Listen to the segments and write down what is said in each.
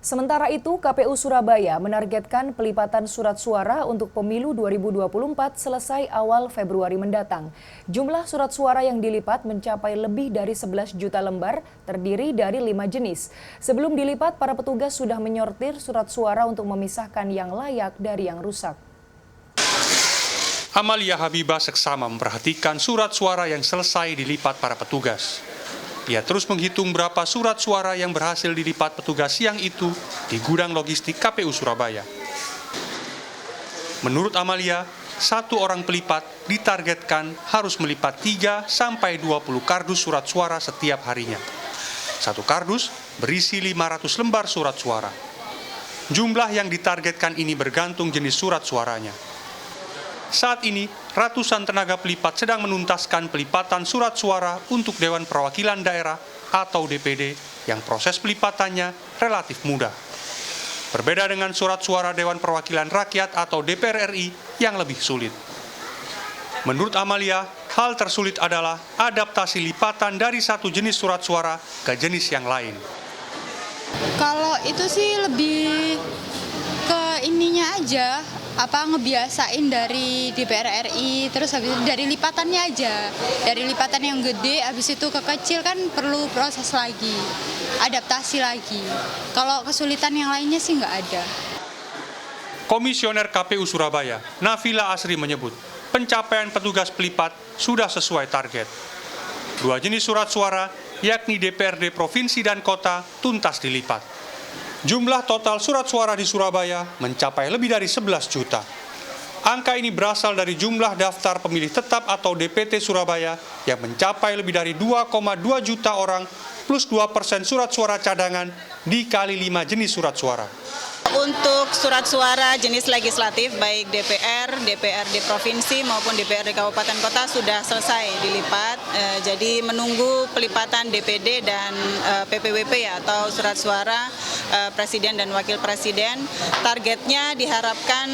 Sementara itu, KPU Surabaya menargetkan pelipatan surat suara untuk pemilu 2024 selesai awal Februari mendatang. Jumlah surat suara yang dilipat mencapai lebih dari 11 juta lembar, terdiri dari 5 jenis. Sebelum dilipat, para petugas sudah menyortir surat suara untuk memisahkan yang layak dari yang rusak. Amalia Habibah seksama memperhatikan surat suara yang selesai dilipat para petugas. Ia terus menghitung berapa surat suara yang berhasil dilipat petugas siang itu di gudang logistik KPU Surabaya. Menurut Amalia, satu orang pelipat ditargetkan harus melipat 3-20 kardus surat suara setiap harinya. Satu kardus berisi 500 lembar surat suara. Jumlah yang ditargetkan ini bergantung jenis surat suaranya. Saat ini, ratusan tenaga pelipat sedang menuntaskan pelipatan surat suara untuk Dewan Perwakilan Daerah atau DPD yang proses pelipatannya relatif mudah. Berbeda dengan surat suara Dewan Perwakilan Rakyat atau DPR RI yang lebih sulit. Menurut Amalia, hal tersulit adalah adaptasi lipatan dari satu jenis surat suara ke jenis yang lain. Kalau itu sih lebih ke ininya aja, ngebiasain dari DPR RI, terus habis itu dari lipatannya aja. Dari lipatan yang gede, habis itu ke kecil kan perlu proses lagi, adaptasi lagi. Kalau kesulitan yang lainnya sih nggak ada. Komisioner KPU Surabaya, Nafila Asri menyebut, pencapaian petugas pelipat sudah sesuai target. Dua jenis surat suara, yakni DPRD Provinsi dan Kota, tuntas dilipat. Jumlah total surat suara di Surabaya mencapai lebih dari 11 juta. Angka ini berasal dari jumlah daftar pemilih tetap atau DPT Surabaya yang mencapai lebih dari 2,2 juta orang plus 2% surat suara cadangan dikali 5 jenis surat suara. Untuk surat suara jenis legislatif baik DPR, DPRD Provinsi maupun DPRD Kabupaten Kota sudah selesai dilipat. Jadi menunggu pelipatan DPD dan PPWP ya, atau surat suara Presiden dan Wakil Presiden. Targetnya diharapkan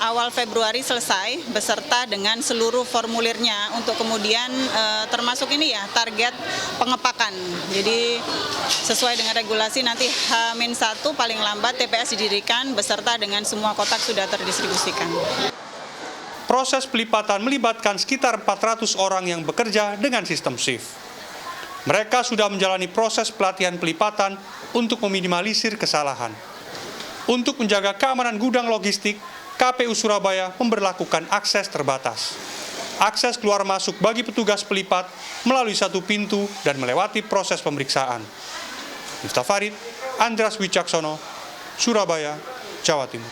awal Februari selesai beserta dengan seluruh formulirnya untuk kemudian termasuk ini ya target pengepakan. Jadi sesuai dengan regulasi nanti H-1 paling lambat TPS didirikan beserta dengan semua kotak sudah terdistribusikan. Proses pelipatan melibatkan sekitar 400 orang yang bekerja dengan sistem shift. Mereka sudah menjalani proses pelatihan pelipatan untuk meminimalisir kesalahan. Untuk menjaga keamanan gudang logistik, KPU Surabaya memberlakukan akses terbatas. Akses keluar masuk bagi petugas pelipat melalui satu pintu dan melewati proses pemeriksaan. Miftah Farid, Andras Wicaksono, Surabaya, Jawa Timur.